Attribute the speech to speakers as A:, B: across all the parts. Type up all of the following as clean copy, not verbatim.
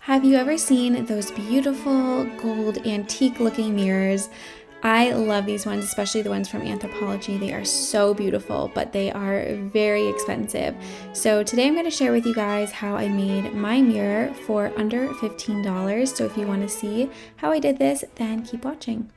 A: Have you ever seen those beautiful gold antique looking mirrors? I love these ones, especially the ones from Anthropologie. They are so beautiful, but they are very expensive. So today I'm going to share with you guys how I made my mirror for under $15. So if you want to see how I did this, then keep watching.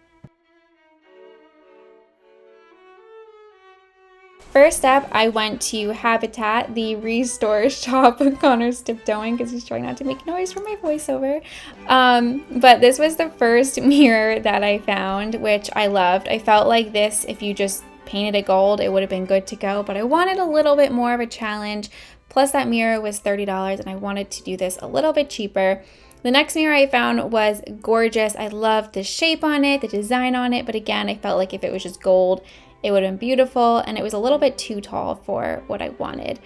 A: First up, I went to Habitat, the restore shop. Connor's tiptoeing because he's trying not to make noise for my voiceover. But this was the first mirror that I found, which I loved. I felt like this, if you just painted it gold, it would have been good to go. But I wanted a little bit more of a challenge. Plus that mirror was $30 and I wanted to do this a little bit cheaper. The next mirror I found was gorgeous. I loved the shape on it, the design on it. But again, I felt like if it was just gold, it would have been beautiful, and it was a little bit too tall for what I wanted.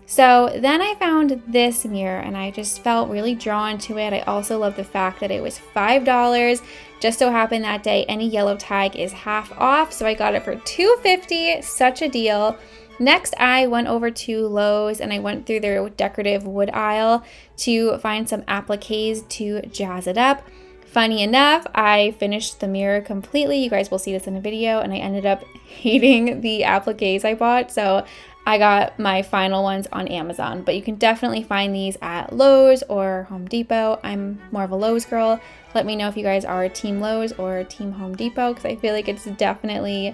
A: So then I found this mirror and I just felt really drawn to it. I also love the fact that it was $5. Just so happened that day any yellow tag is half off, so I got it for $2.50, such a deal. Next, I went over to Lowe's and I went through their decorative wood aisle to find some appliques to jazz it up. Funny enough, I finished the mirror completely. You guys will see this in a video, and I ended up hating the appliques I bought, so I got my final ones on Amazon. But you can definitely find these at Lowe's or Home Depot. I'm more of a Lowe's girl. Let me know if you guys are Team Lowe's or Team Home Depot, because I feel like it's definitely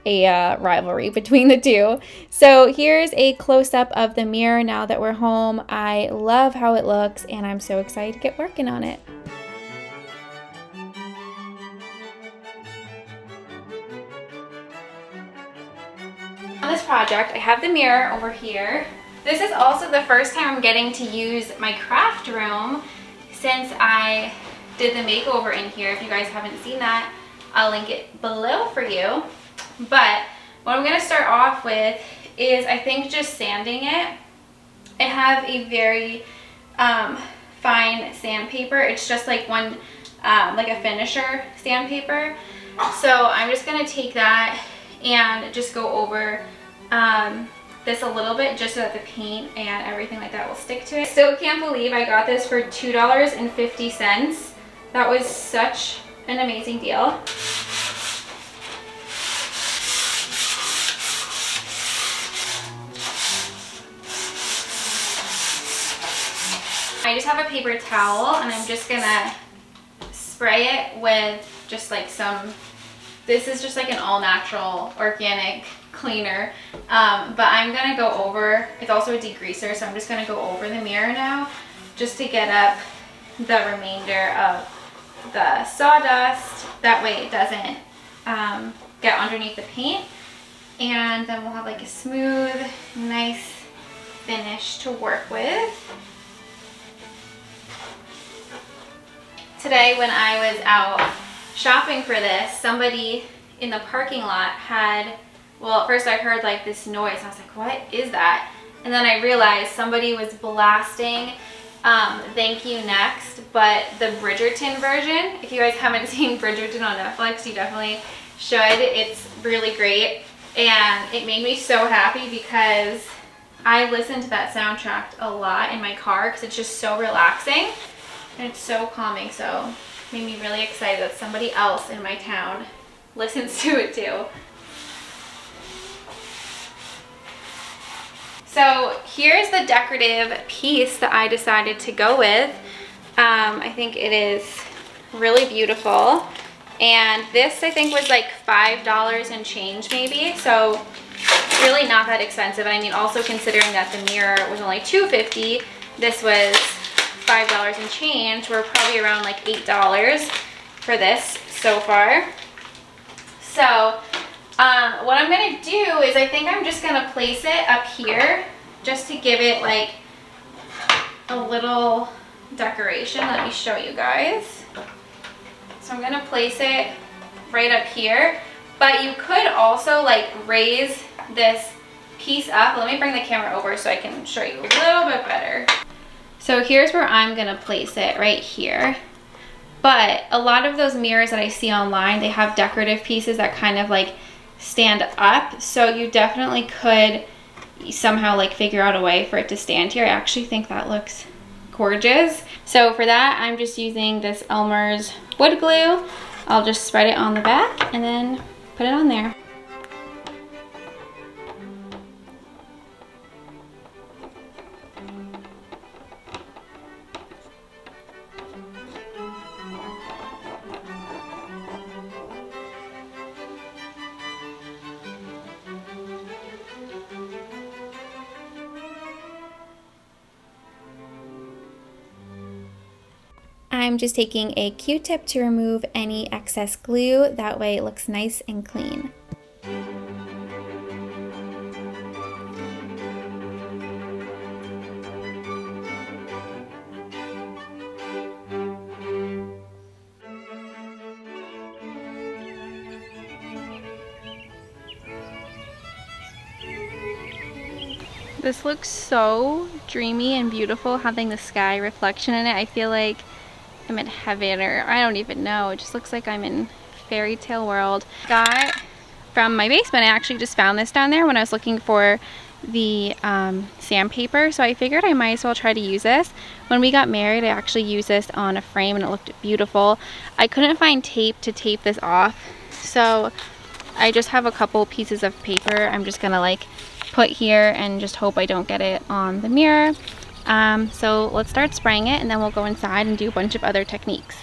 A: a rivalry between the two. So here's a close-up of the mirror now that we're home. I love how it looks, and I'm so excited to get working on it. On this project, I have the mirror over here. This is also the first time I'm getting to use my craft room since I did the makeover in here. If you guys haven't seen that, I'll link it below for you. But what I'm going to start off with is, I think, just sanding it. I have a very fine sandpaper. It's just like one, like a finisher sandpaper. So I'm just going to take that and just go over this a little bit just so that the paint and everything like that will stick to it. Still can't believe I got this for $2.50. That was such an amazing deal. I just have a paper towel and I'm just gonna spray it with just like some, this is just like an all natural organic cleaner, but I'm gonna go over, it's also a degreaser, so I'm just gonna go over the mirror now just to get up the remainder of the sawdust. That way it doesn't get underneath the paint, and then we'll have like a smooth, nice finish to work with. Today when I was out shopping for this, somebody in the parking lot had, well, at first I heard like this noise. I was like, what is that? And then I realized somebody was blasting Thank You Next, but the Bridgerton version. If you guys haven't seen Bridgerton on Netflix, you definitely should. It's really great. And it made me so happy because I listen to that soundtrack a lot in my car because it's just so relaxing and it's so calming. So it made me really excited that somebody else in my town listens to it too. So here's the decorative piece that I decided to go with. I think it is really beautiful. And this I think was like $5 and change maybe. So really not that expensive. I mean, also considering that the mirror was only $2.50, this was $5 and change. We're probably around like $8 for this so far. So what I'm gonna do is I think I'm just gonna place it up here just to give it like a little decoration. Let me show you guys. So I'm gonna place it right up here, but you could also like raise this piece up. Let me bring the camera over so I can show you a little bit better. So here's where I'm gonna place it, right here. But a lot of those mirrors that I see online, they have decorative pieces that kind of like stand up. So you definitely could somehow like figure out a way for it to stand here. I actually think that looks gorgeous. So for that, I'm just using this Elmer's wood glue. I'll just spread it on the back and then put it on there. I'm just taking a Q-tip to remove any excess glue. That way it looks nice and clean. This looks so dreamy and beautiful, having the sky reflection in it. I feel like I'm in heaven, or I don't even know. It just looks like I'm in fairy tale world. Got from my basement, I actually just found this down there when I was looking for the sandpaper, so I figured I might as well try to use this. When we got married, I actually used this on a frame and it looked beautiful. I couldn't find tape to tape this off, so I just have a couple pieces of paper I'm just gonna like put here and just hope I don't get it on the mirror. So let's start spraying it and then we'll go inside and do a bunch of other techniques.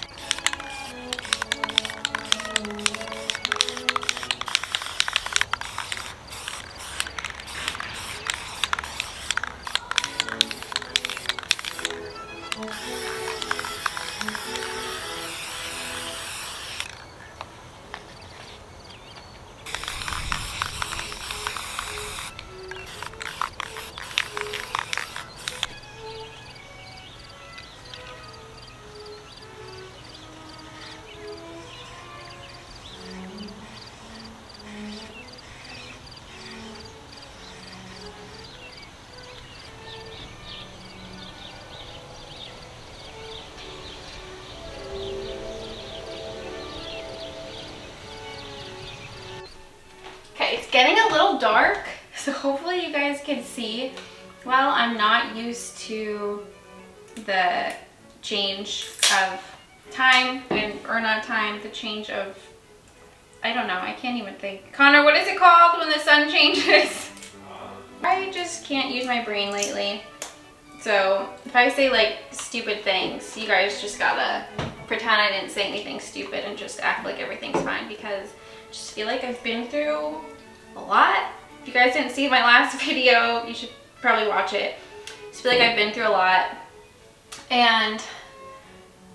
A: It's getting a little dark, so hopefully you guys can see. Well, I'm not used to the change of time, or not time, the change of, I don't know, I can't even think. Connor, what is it called when the sun changes? I just can't use my brain lately. So if I say like stupid things, you guys just gotta pretend I didn't say anything stupid and just act like everything's fine, because I just feel like I've been through a lot. If you guys didn't see my last video, you should probably watch it. I just feel like I've been through a lot and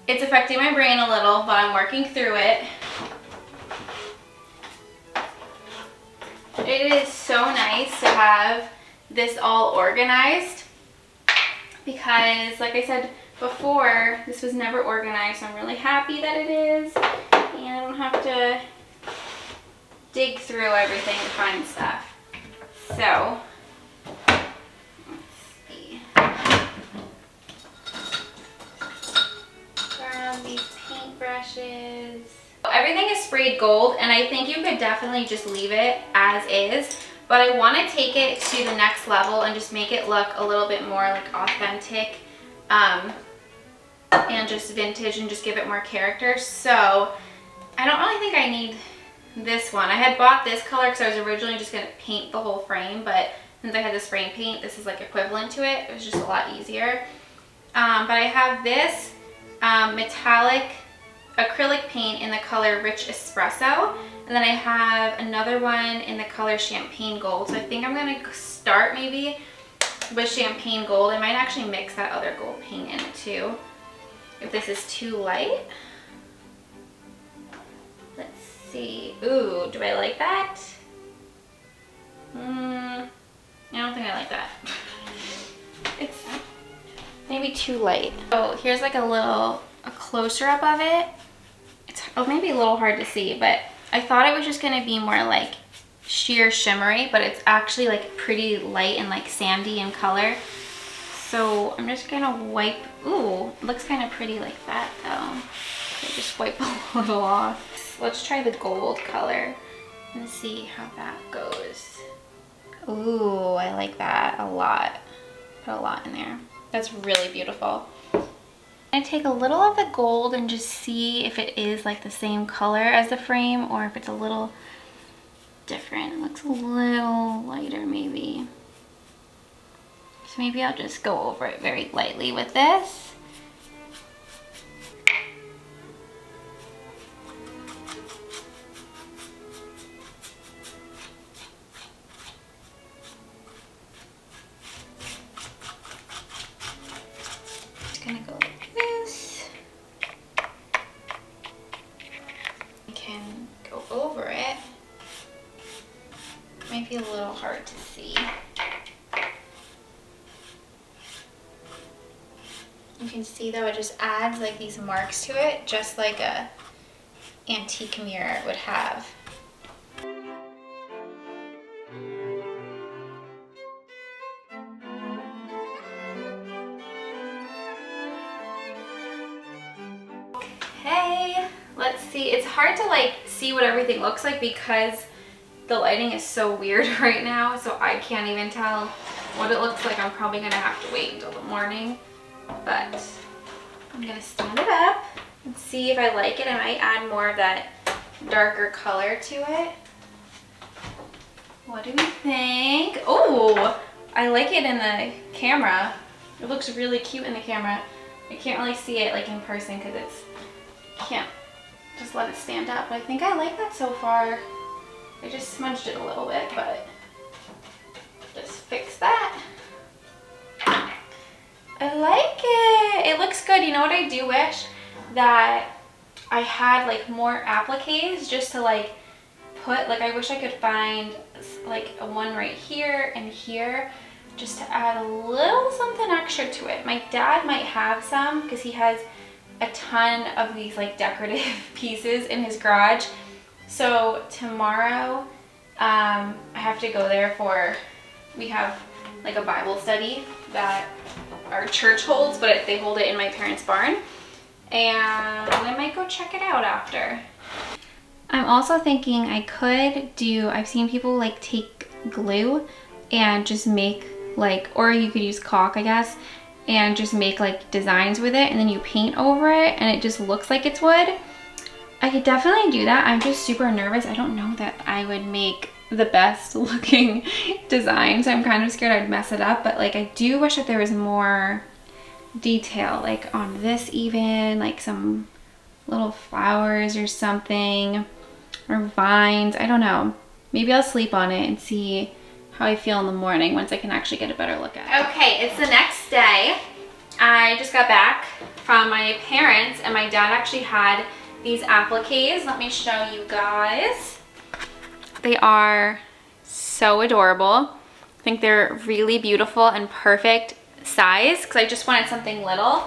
A: it's affecting my brain a little, but I'm working through it. It is so nice to have this all organized because, like I said before, this was never organized, so I'm really happy that it is, and I don't have to dig through everything to find stuff. So, let's see. Grab these paintbrushes. Everything is sprayed gold, and I think you could definitely just leave it as is, but I want to take it to the next level and just make it look a little bit more like authentic and just vintage, and just give it more character. So I don't really think I need this one. I had bought this color because I was originally just going to paint the whole frame, but since I had the spray paint, this is like equivalent to it. It was just a lot easier. But I have this metallic acrylic paint in the color Rich Espresso, and then I have another one in the color Champagne Gold. So I think I'm going to start maybe with Champagne Gold. I might actually mix that other gold paint in it too, if this is too light. Let's see. Ooh, do I like that? I don't think I like that. It's maybe too light. Oh, here's like a closer up of it. It's maybe a little hard to see, but I thought it was just gonna be more like sheer shimmery, but it's actually like pretty light and like sandy in color. So I'm just gonna wipe. Ooh, it looks kind of pretty like that though. So just wipe a little off. Let's try the gold color and see how that goes. Ooh, I like that a lot. Put a lot in there. That's really beautiful. I take a little of the gold and just see if it is like the same color as the frame or if it's a little different. It looks a little lighter maybe. So maybe I'll just go over it very lightly with this. Gonna go like this. I can go over it. Might be a little hard to see. You can see though it just adds like these marks to it, just like a antique mirror would have. Okay, let's see. It's hard to like see what everything looks like because the lighting is so weird right now, so I can't even tell what it looks like. I'm probably gonna have to wait until the morning, but I'm gonna stand it up and see if I like it. I might add more of that darker color to it. What do we think? Oh, I like it in the camera. It looks really cute in the camera. I can't really see it like in person because it's, can't just let it stand up. But I think I like that so far. I just smudged it a little bit, but just fix that. I like it. It looks good. You know what I do wish? That I had like more appliques just to like put, like I wish I could find like a one right here and here just to add a little something extra to it. My dad might have some because he has a ton of these like decorative pieces in his garage. So tomorrow I have to go there for, we have like a Bible study that our church holds, but they hold it in my parents' barn. And I might go check it out after. I'm also thinking I could do, I've seen people like take glue and just make like, or you could use caulk I guess, and just make like designs with it and then you paint over it and it just looks like it's wood. I could definitely do that. I'm just super nervous. I don't know that I would make the best looking designs. I'm kind of scared I'd mess it up, but like I do wish that there was more detail like on this, even like some little flowers or something, or vines. I don't know. Maybe I'll sleep on it and see how I feel in the morning once I can actually get a better look at it. Okay, it's the next day. I just got back from my parents and my dad actually had these appliques. Let me show you guys. They are so adorable. I think they're really beautiful and perfect size because I just wanted something little.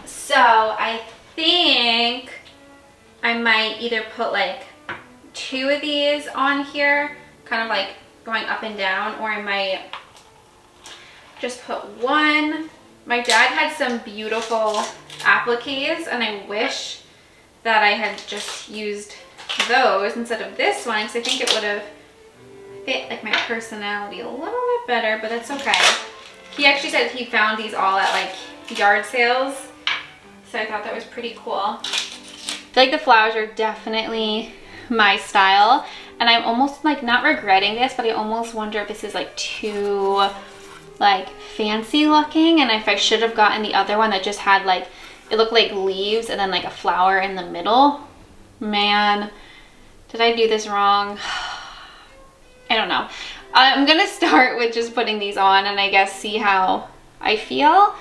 A: So I think I might either put like 2 of these on here, kind of like going up and down, or I might just put 1. My dad had some beautiful appliques and I wish that I had just used those instead of this one because I think it would have fit like my personality a little bit better, but that's okay. He actually said he found these all at like yard sales, so I thought that was pretty cool. I feel like the flowers are definitely my style, and I'm almost like not regretting this, but I almost wonder if this is like too like fancy looking, and if I should have gotten the other one that just had like, it looked like leaves and then like a flower in the middle. Man, did I do this wrong? I don't know. I'm gonna start with just putting these on and I guess see how I feel.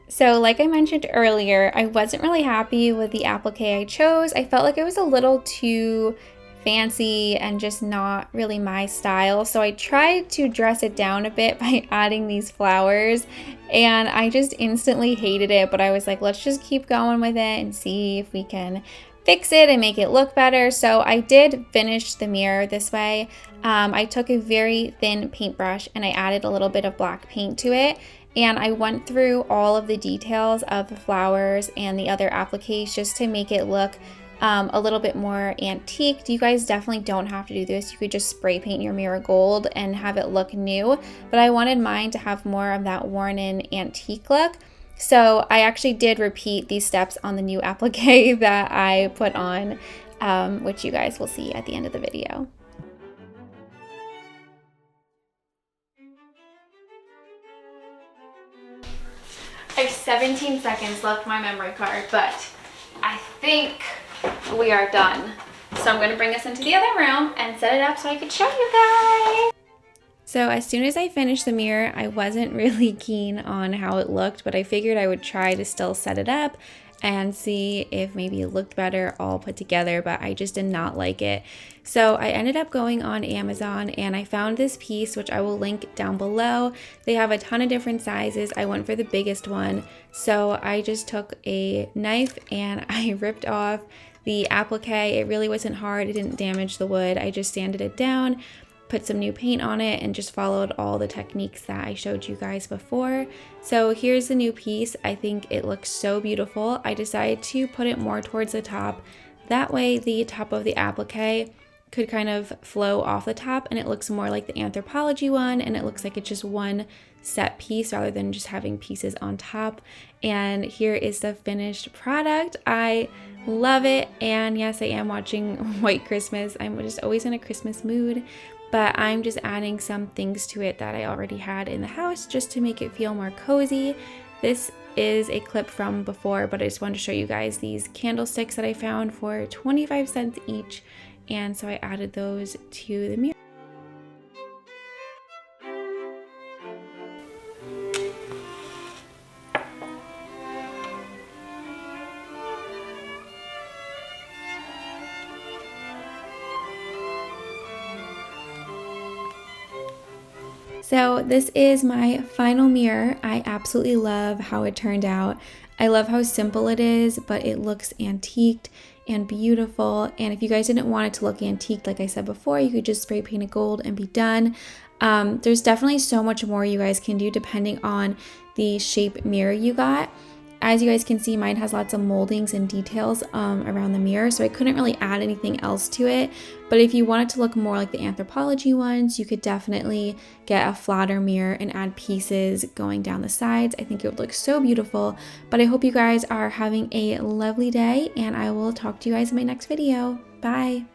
A: So like I mentioned earlier, I wasn't really happy with the applique I chose. I felt like it was a little too fancy and just not really my style. So I tried to dress it down a bit by adding these flowers and I just instantly hated it. But I was like, let's just keep going with it and see if we can fix it and make it look better. So I did finish the mirror this way. I took a very thin paintbrush and I added a little bit of black paint to it. And I went through all of the details of the flowers and the other appliques just to make it look a little bit more antiqued. You guys definitely don't have to do this. You could just spray paint your mirror gold and have it look new, but I wanted mine to have more of that worn-in antique look. So I actually did repeat these steps on the new applique that I put on, which you guys will see at the end of the video. I have 17 seconds left my memory card, but I think we are done. So I'm gonna bring us into the other room and set it up so I could show you guys. So as soon as I finished the mirror, I wasn't really keen on how it looked, but I figured I would try to still set it up and see if maybe it looked better all put together, but I just did not like it. So I ended up going on Amazon and I found this piece, which I will link down below. They have a ton of different sizes. I went for the biggest one. So I just took a knife and I ripped off the applique. It really wasn't hard. It didn't damage the wood. I just sanded it down, put some new paint on it, and just followed all the techniques that I showed you guys before. So here's the new piece. I think it looks so beautiful. I decided to put it more towards the top. That way the top of the applique could kind of flow off the top and it looks more like the Anthropologie one, and it looks like it's just one set piece rather than just having pieces on top. And here is the finished product. I love it, and yes, I am watching White Christmas. I'm just always in a Christmas mood, but I'm just adding some things to it that I already had in the house just to make it feel more cozy. This is a clip from before, but I just wanted to show you guys these candlesticks that I found for 25 cents each, and so I added those to the mirror. So this is my final mirror. I absolutely love how it turned out. I love how simple it is, but it looks antiqued and beautiful. And if you guys didn't want it to look antiqued, like I said before, you could just spray paint it gold and be done. There's definitely so much more you guys can do depending on the shape mirror you got. As you guys can see, mine has lots of moldings and details around the mirror, so I couldn't really add anything else to it. But if you want it to look more like the Anthropologie ones, you could definitely get a flatter mirror and add pieces going down the sides. I think it would look so beautiful. But I hope you guys are having a lovely day, and I will talk to you guys in my next video. Bye!